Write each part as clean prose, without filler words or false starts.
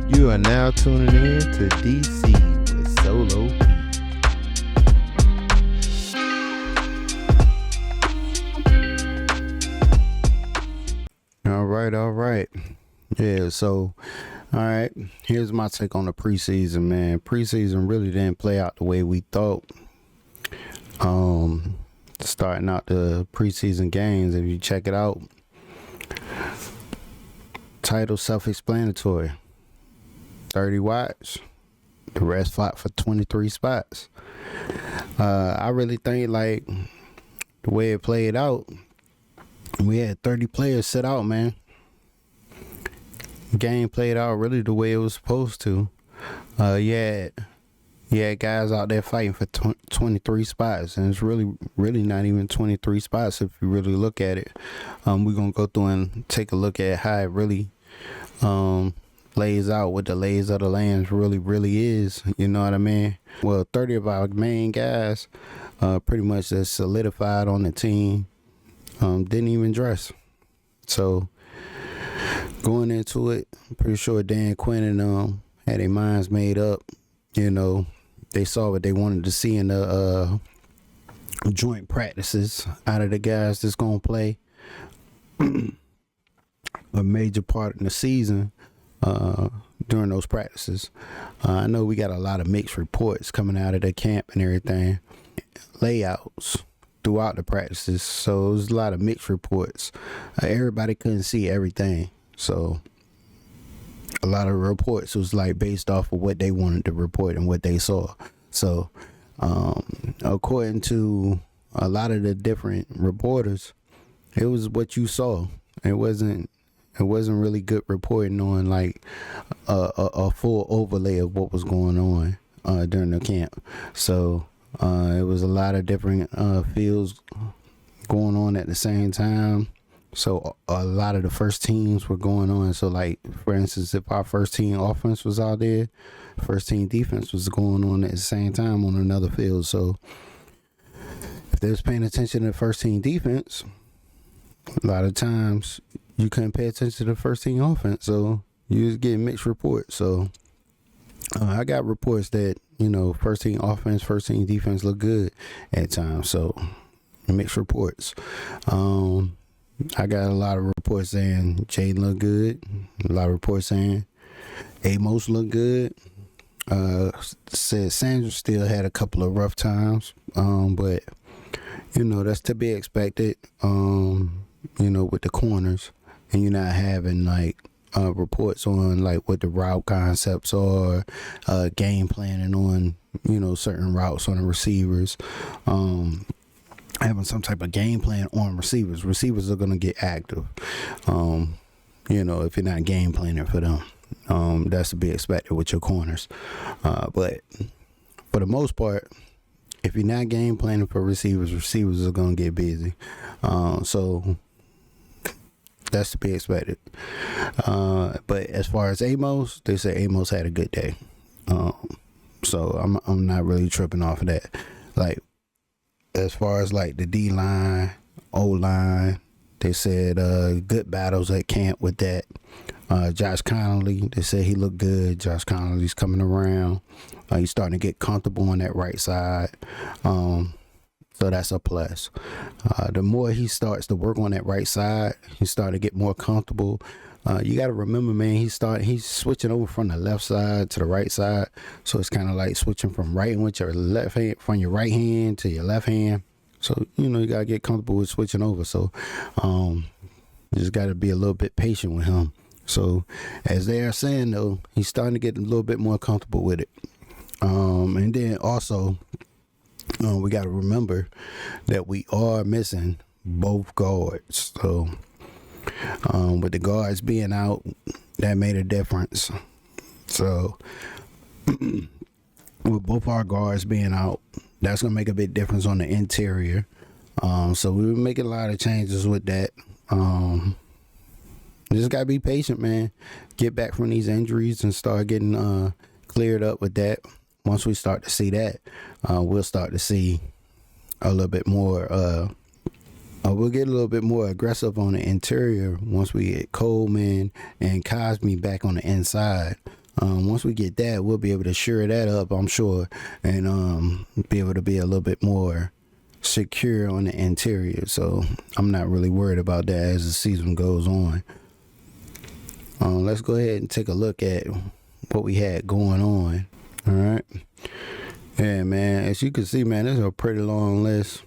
You are now tuning in to DC with Solo P. All right. Yeah, so, all right, here's my take on the preseason, man. Preseason really didn't play out the way we thought. Starting out the preseason games, if you check it out, title self-explanatory. 30 watts. The rest fought for 23 spots. I really think, like, the way it played out, we had 30 players sit out, man. Game played out really the way it was supposed to. You had guys out there fighting for 23 spots, and it's really not even 23 spots if you really look at it. We're gonna go through and take a look at how it really lays out, what the lays of the lands really is. You know what I mean? Well, 30 of our main guys pretty much just solidified on the team. Didn't even dress. So going into it, I'm pretty sure Dan Quinn and had their minds made up. You know, they saw what they wanted to see in the joint practices out of the guys that's gonna play a major part in the season during those practices. I know we got a lot of mixed reports coming out of the camp and everything, layouts throughout the practices, so it was a lot of mixed reports. Everybody couldn't see everything, so a lot of reports was like based off of what they wanted to report and what they saw. So according to a lot of the different reporters, it was what you saw. It wasn't really good reporting on like a full overlay of what was going on during the camp. So it was a lot of different fields going on at the same time. So a lot of the first teams were going on. So like, for instance, if our first team offense was out there, first team defense was going on at the same time on another field. So if they was paying attention to the first team defense, a lot of times you couldn't pay attention to the first team offense. So you was getting mixed reports. So I got reports that, you know, first team offense, first team defense look good at times. So mixed reports. I got a lot of reports saying Jaden look good. A lot of reports saying Amos look good. Said Sandra still had a couple of rough times. But you know, that's to be expected. You know, with the corners, and you're not having like reports on like what the route concepts are, game planning on, you know, certain routes on the receivers. Having some type of game plan on receivers. Receivers are going to get active, you know, if you're not game planning for them. That's to be expected with your corners. But for the most part, if you're not game planning for receivers are going to get busy. So that's to be expected. But as far as Amos, they say Amos had a good day. So I'm not really tripping off of that. Like, as far as like the D line, O line, they said good battles at camp with that. Josh Connolly, they said he looked good. Josh Connolly's coming around. He's starting to get comfortable on that right side. So that's a plus. The more he starts to work on that right side, he's starting to get more comfortable. You got to remember, man, he's switching over from the left side to the right side. So it's kind of like switching from writing with your left hand, from your right hand to your left hand. So, you know, you got to get comfortable with switching over. So you just got to be a little bit patient with him. So as they are saying, though, he's starting to get a little bit more comfortable with it. And then also, we got to remember that we are missing both guards. So with the guards being out, that made a difference. So with both our guards being out, that's gonna make a big difference on the interior. So we were making a lot of changes with that. Just gotta be patient, man. Get back from these injuries and start getting cleared up with that. Once we start to see that, we'll start to see a little bit more we'll get a little bit more aggressive on the interior once we get Coleman and Cosme back on the inside. Once we get that, we'll be able to sure that up, I'm sure, and be able to be a little bit more secure on the interior. So I'm not really worried about that as the season goes on. Let's go ahead and take a look at what we had going on. All right. Yeah, man, as you can see, man, this is a pretty long list,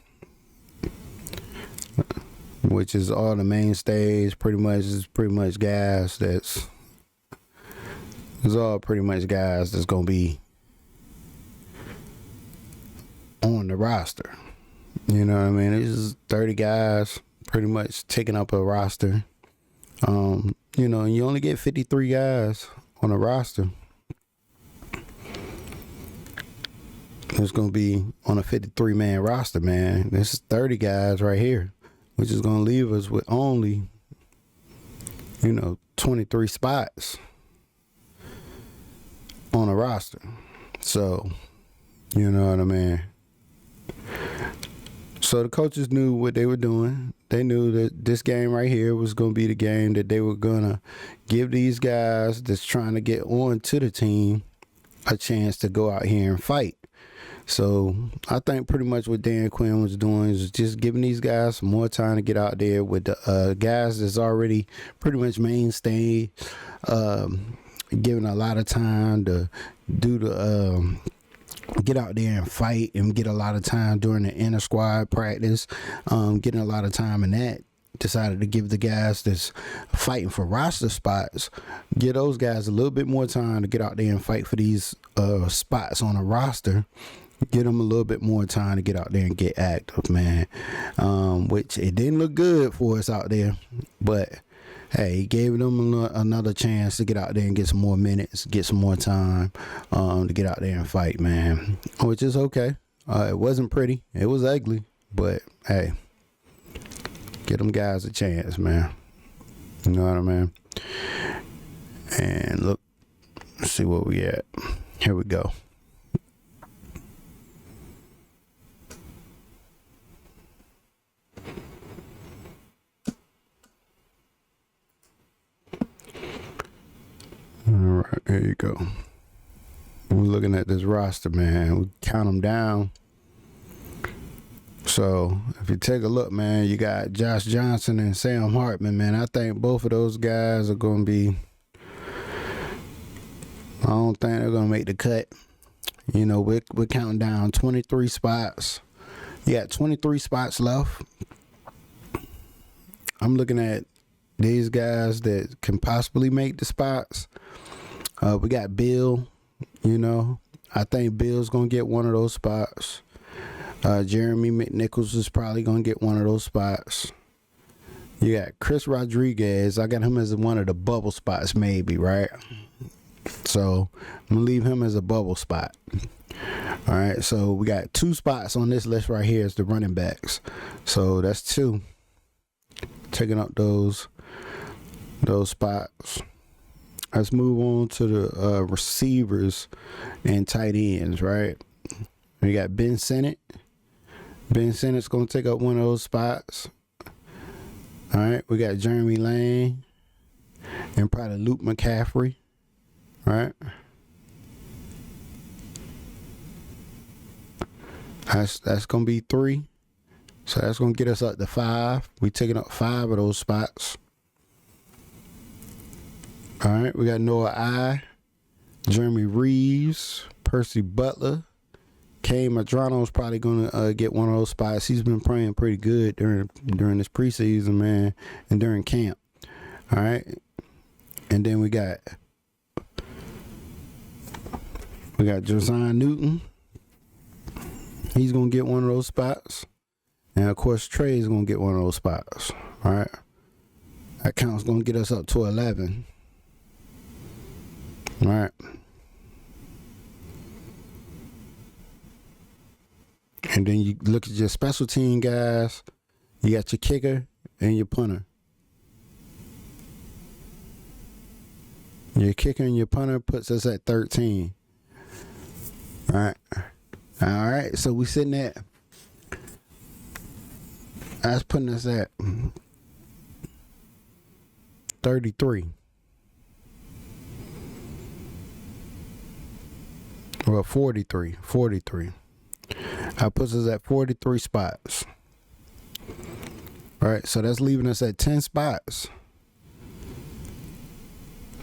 which is all the mainstays. Pretty much guys that's gonna be on the roster. You know what I mean? This is 30 guys pretty much taking up a roster. You know, and you only get 53 guys on a roster. It's going to be on a 53-man roster, man. This is 30 guys right here, which is going to leave us with only, 23 spots on a roster. So, you know what I mean? So the coaches knew what they were doing. They knew that this game right here was going to be the game that they were going to give these guys that's trying to get on to the team a chance to go out here and fight. So I think pretty much what Dan Quinn was doing is just giving these guys some more time to get out there with the guys that's already pretty much mainstay, giving a lot of time to do the get out there and fight and get a lot of time during the inter squad practice, getting a lot of time in that. Decided to give the guys that's fighting for roster spots, give those guys a little bit more time to get out there and fight for these spots on a roster. Give them a little bit more time to get out there and get active, man. Which it didn't look good for us out there, but hey, he gave them another chance to get out there and get some more minutes, get some more time to get out there and fight, man. Which is okay. It wasn't pretty. It was ugly, but hey, get them guys a chance, man. You know what I mean? And look, let's see what we at. Here we go. All right, here you go. We're looking at this roster, man. We count them down. So if you take a look, man, you got Josh Johnson and Sam Hartman, man. I think both of those guys are going to be, I don't think they're going to make the cut. You know, we're counting down 23 spots. You got 23 spots left. I'm looking at these guys that can possibly make the spots. We got Bill, I think Bill's going to get one of those spots. Jeremy McNichols is probably going to get one of those spots. You got Chris Rodriguez. I got him as one of the bubble spots, maybe, right? So I'm going to leave him as a bubble spot. All right, so we got 2 spots on this list right here as the running backs. So that's 2. Taking up those spots. Let's move on to the receivers and tight ends, right? We got Ben Sinnott. Ben Sinnott's going to take up one of those spots. All right, we got Jeremy Lane and probably Luke McCaffrey, right? That's going to be 3. So that's going to get us up to 5. We taking up 5 of those spots. All right, we got Noah I, Jeremy Reeves, Percy Butler. Kay Madrano's probably going to get one of those spots. He's been playing pretty good during this preseason, man, and during camp. All right. And then we got Josiah Newton. He's going to get one of those spots. And, of course, Trey's going to get one of those spots. All right. That count's going to get us up to 11. All right. And then you look at your special team guys. You got your kicker and your punter. Your kicker and your punter puts us at 13. All right. All right. So we sitting at, that's putting us at 33. Well, 43. That puts us at 43 spots. All right, so that's leaving us at 10 spots.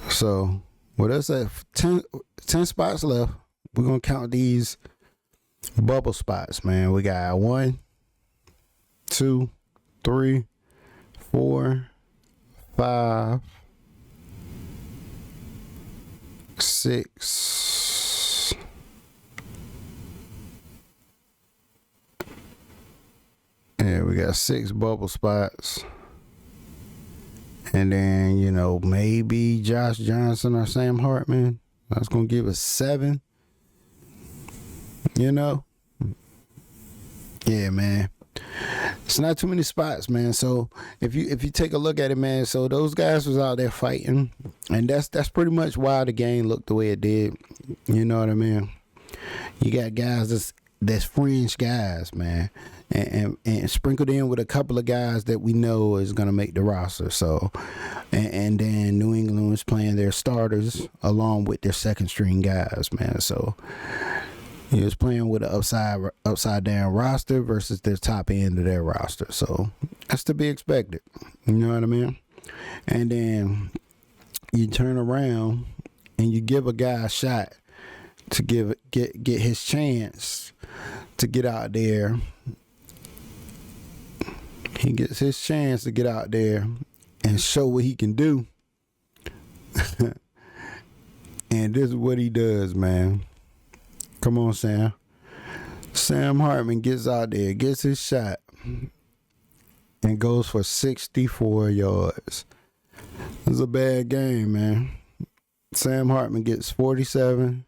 So with us at 10 spots left, we're going to count these bubble spots, man. We got 1, 2, 3, 4, 5, 6. Yeah, we got 6 bubble spots. And then, maybe Josh Johnson or Sam Hartman. That's going to give us 7. Yeah, man. It's not too many spots, man. So if you take a look at it, man, so those guys was out there fighting, and that's pretty much why the game looked the way it did. You know what I mean? You got guys that's fringe guys, man, and sprinkled in with a couple of guys that we know is gonna make the roster. So, and then New England was playing their starters along with their second string guys, man. So he was playing with an upside down roster versus their top end of their roster. So that's to be expected. You know what I mean? And then you turn around and you give a guy a shot to get his chance to get out there. He gets his chance to get out there and show what he can do. And this is what he does, man. Come on, Sam. Sam Hartman gets out there, gets his shot, and goes for 64 yards. It's a bad game, man. Sam Hartman gets 47%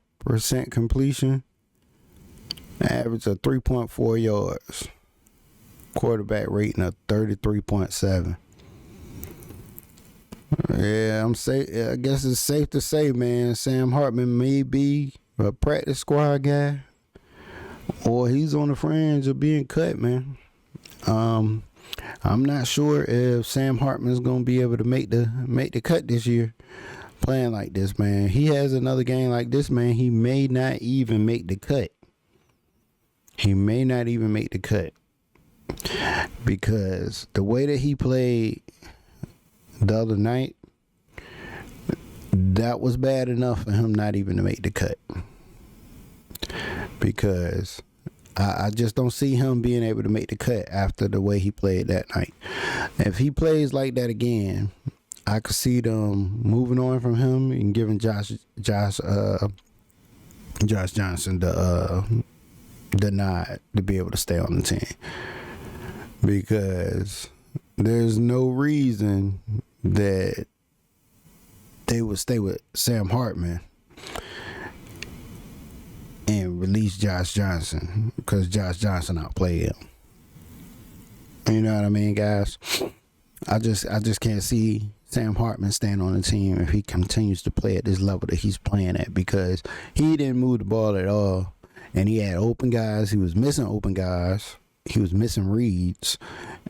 completion, average of 3.4 yards, quarterback rating of 33.7. Yeah, I guess it's safe to say, man, Sam Hartman may be a practice squad guy, or he's on the fringe of being cut, man. I'm not sure if Sam Hartman's gonna be able to make the cut this year, playing like this, man. He has another game like this, man. He may not even make the cut. Because the way that he played the other night, that was bad enough for him not even to make the cut. Because I just don't see him being able to make the cut after the way he played that night. If he plays like that again, I could see them moving on from him and giving Josh Johnson the nod to be able to stay on the team. Because there's no reason that they would stay with Sam Hartman and release Josh Johnson because Josh Johnson outplayed him. You know what I mean, guys? I just can't see Sam Hartman staying on the team if he continues to play at this level that he's playing at, because he didn't move the ball at all, and he had open guys. He was missing open guys. He was missing reads,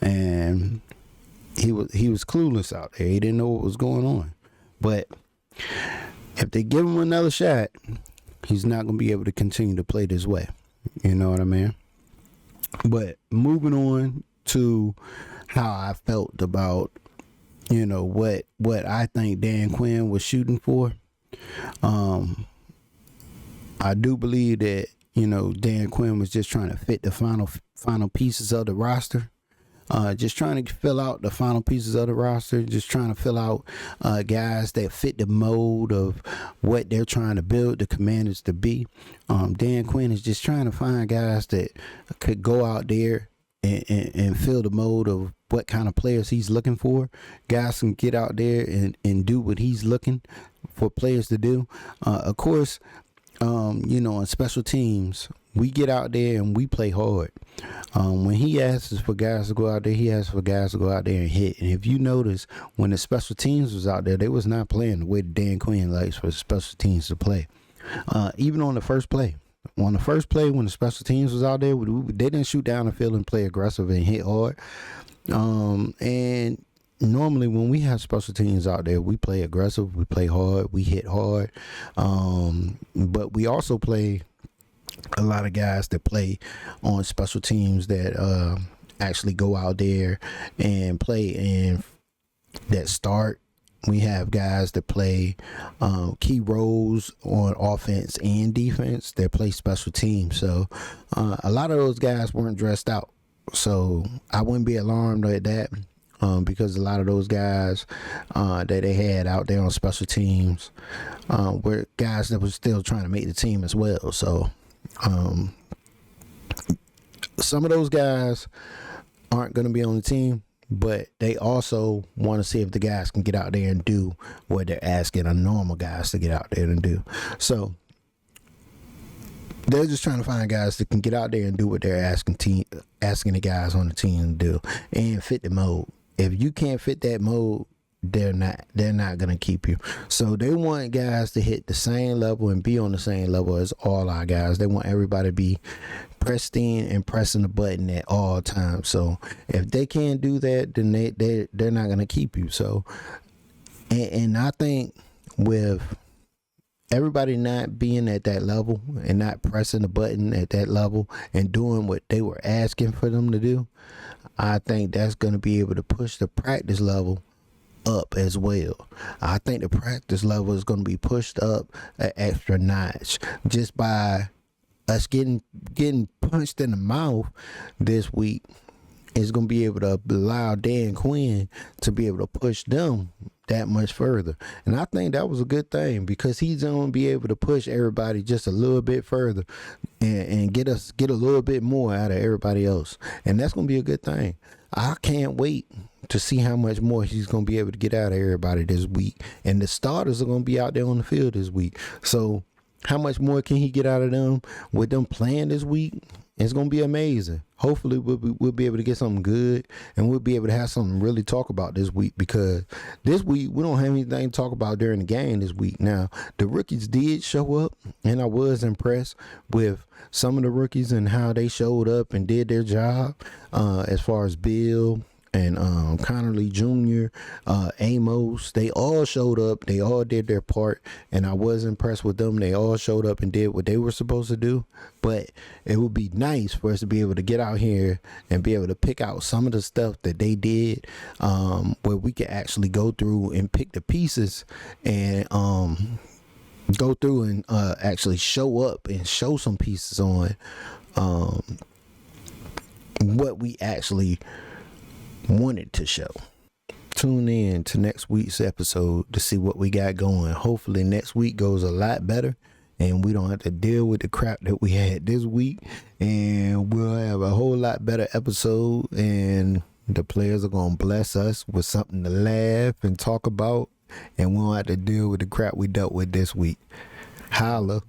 and he was clueless out there. He didn't know what was going on. But if they give him another shot, he's not going to be able to continue to play this way. You know what I mean? But moving on to how I felt about, what I think Dan Quinn was shooting for. I do believe that, Dan Quinn was just trying to fit the final pieces of the roster. Just trying to fill out the final pieces of the roster, just trying to fill out guys that fit the mold of what they're trying to build the Commanders to be. Dan Quinn is just trying to find guys that could go out there and fill the mold of what kind of players he's looking for. Guys can get out there and do what he's looking for players to do. Of course, on special teams, we get out there and we play hard. When he asks for guys to go out there, he asks for guys to go out there and hit. And if you notice, when the special teams was out there, they was not playing the way Dan Quinn likes for special teams to play. Even on the first play. On the first play, when the special teams was out there, they didn't shoot down the field and play aggressive and hit hard. And normally when we have special teams out there, we play aggressive, we play hard, we hit hard. But we also play a lot of guys that play on special teams that actually go out there and play and that start. We have guys that play key roles on offense and defense that play special teams. So a lot of those guys weren't dressed out. So I wouldn't be alarmed at that because a lot of those guys that they had out there on special teams were guys that were still trying to make the team as well. So some of those guys aren't going to be on the team, but they also want to see if the guys can get out there and do what they're asking a normal guys to get out there and do. So they're just trying to find guys that can get out there and do what they're asking the guys on the team to do and fit the mode. If you can't fit that mode, they're not going to keep you. So they want guys to hit the same level and be on the same level as all our guys. They want everybody to be pristine and pressing the button at all times. So if they can't do that, then they're not going to keep you. So and I think with everybody not being at that level and not pressing the button at that level and doing what they were asking for them to do, I think that's going to be able to push the practice level up as well. I think the practice level is going to be pushed up an extra notch just by us getting punched in the mouth this week. Is going to be able to allow Dan Quinn to be able to push them that much further. And I think that was a good thing because he's going to be able to push everybody just a little bit further and get a little bit more out of everybody else. And that's going to be a good thing. I can't wait to see how much more he's going to be able to get out of everybody this week. And the starters are going to be out there on the field this week. So how much more can he get out of them with them playing this week? It's going to be amazing. Hopefully we'll be able to get something good and we'll be able to have something to really talk about this week, because this week we don't have anything to talk about during the game this week. Now, the rookies did show up and I was impressed with some of the rookies and how they showed up and did their job as far as Bill and Connerly Jr., Amos. They all showed up. They all did their part, and I was impressed with them. They all showed up and did what they were supposed to do. But it would be nice for us to be able to get out here and be able to pick out some of the stuff that they did, where we could actually go through and pick the pieces and go through and actually show up and show some pieces on what we actually wanted to show. Tune in to next week's episode to see what we got going. Hopefully next week goes a lot better and we don't have to deal with the crap that we had this week, and we'll have a whole lot better episode, and the players are going to bless us with something to laugh and talk about, and we won't have to deal with the crap we dealt with this week. Holla.